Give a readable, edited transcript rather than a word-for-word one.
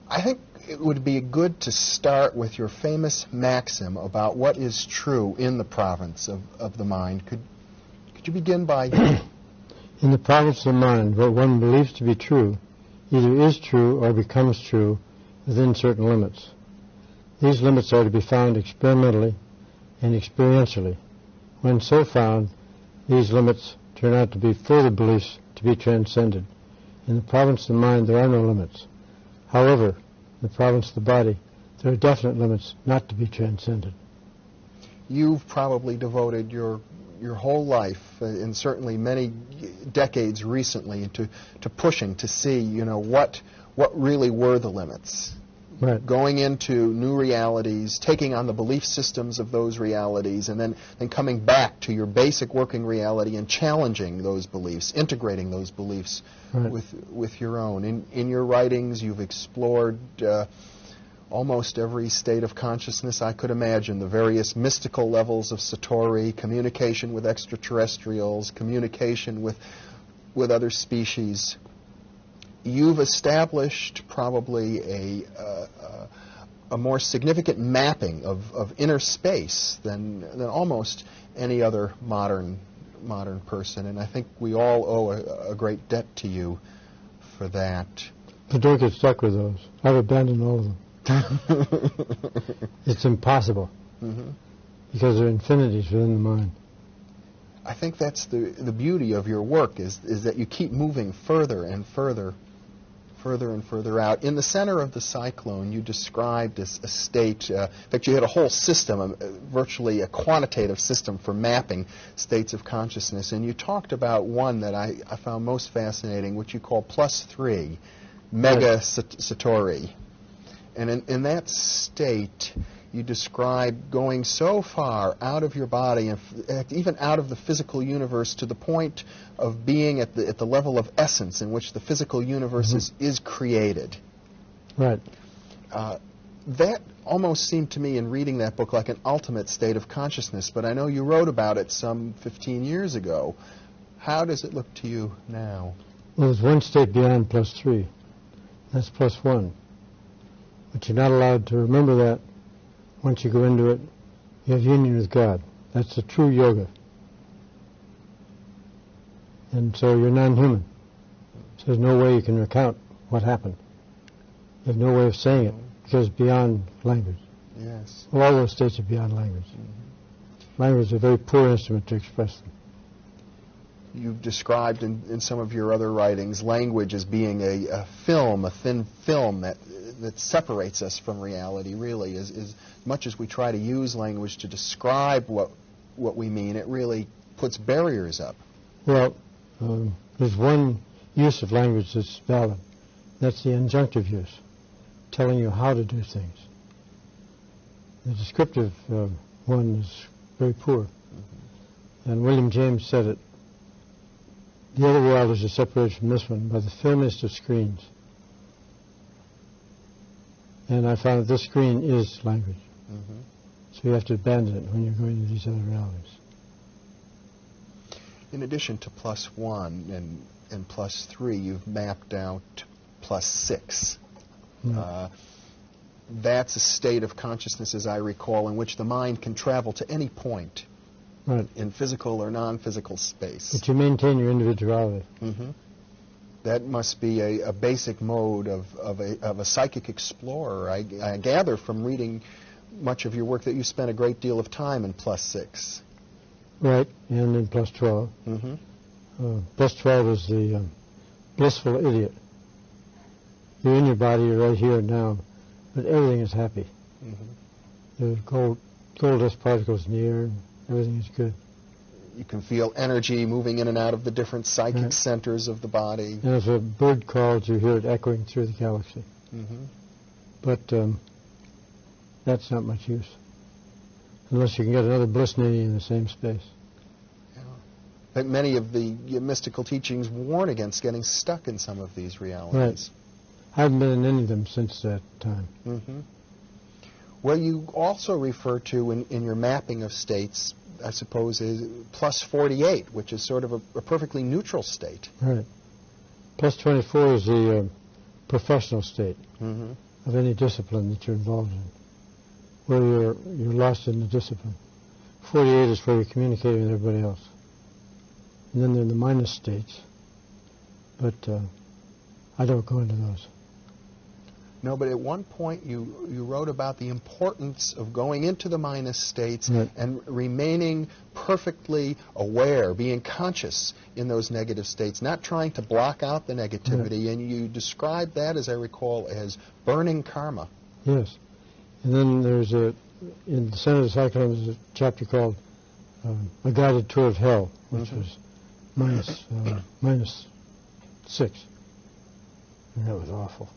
I think it would be good to start with your famous maxim about what is true in the province of the mind. Could you begin by... In the province of the mind, what one believes to be true either is true or becomes true within certain limits. These limits are to be found experimentally and experientially. When so found, these limits turn out to be further beliefs to be transcended. In the province of the mind, there are no limits. However, in the province of the body, there are definite limits not to be transcended. You've probably devoted your whole life, and certainly many decades recently, to pushing to see, what really were the limits. Right. Going into new realities, taking on the belief systems of those realities, and then coming back to your basic working reality and challenging those beliefs, integrating those beliefs right. with your own. In your writings, you've explored almost every state of consciousness I could imagine, the various mystical levels of Satori, communication with extraterrestrials, communication with other species. You've established probably a more significant mapping of inner space than almost any other modern person, and I think we all owe a great debt to you for that. But don't get stuck with those. I've abandoned all of them. It's impossible because there are infinities within the mind. I think that's the beauty of your work is that you keep moving further and further and further out. In the center of the cyclone, you described a state, in fact, you had a whole system, virtually a quantitative system for mapping states of consciousness, and you talked about one that I found most fascinating, which you call +3, mega Satori. And in that state, you describe going so far out of your body, and even out of the physical universe, to the point of being at the level of essence in which the physical universe is created. Right. That almost seemed to me, in reading that book, like an ultimate state of consciousness, but I know you wrote about it some 15 years ago. How does it look to you now? Well, there's one state beyond +3. That's +1. But you're not allowed to remember that. Once you go into it, you have union with God. That's the true yoga. And so you're non-human. So there's no way you can recount what happened. You have no way of saying it because it's beyond language. Yes. Well, all those states are beyond language. Language is a very poor instrument to express them. You've described in some of your other writings language as being a film, a thin film that separates us from reality, really. As much as we try to use language to describe what we mean, it really puts barriers up. Well, there's one use of language that's valid. That's the injunctive use, telling you how to do things. The descriptive one is very poor. And William James said it. The other world is separated from this one by the thinnest of screens. And I found that this screen is language. So you have to abandon it when you're going to these other realities. In addition to +1 and +3, you've mapped out +6. That's a state of consciousness, as I recall, in which the mind can travel to any point. Right. In physical or non-physical space. But you maintain your individuality. That must be a basic mode of a psychic explorer. I gather from reading much of your work that you spent a great deal of time in +6. Right, and in +12. +12 is the blissful idiot. You're in your body, you're right here and now, but everything is happy. There's gold dust particles in the air. Everything is good. You can feel energy moving in and out of the different psychic centers of the body. And if a bird calls, you hear it echoing through the galaxy. But that's not much use, unless you can get another bliss ninny in the same space. But many of the mystical teachings warn against getting stuck in some of these realities. Right. I haven't been in any of them since that time. Well, you also refer to, in your mapping of states, I suppose, is +48, which is sort of a perfectly neutral state. Right. +24 is the professional state. of any discipline that you're involved in, where you're lost in the discipline. 48 is where you're communicating with everybody else. And then there are the minus states, but I don't go into those. No, but at one point you wrote about the importance of going into the minus states and remaining perfectly aware, being conscious in those negative states, not trying to block out the negativity. And you described that, as I recall, as burning karma. Yes. And then there's in the center of the cyclone, there's a chapter called A Guided Tour of Hell, which was minus 6. And that was awful.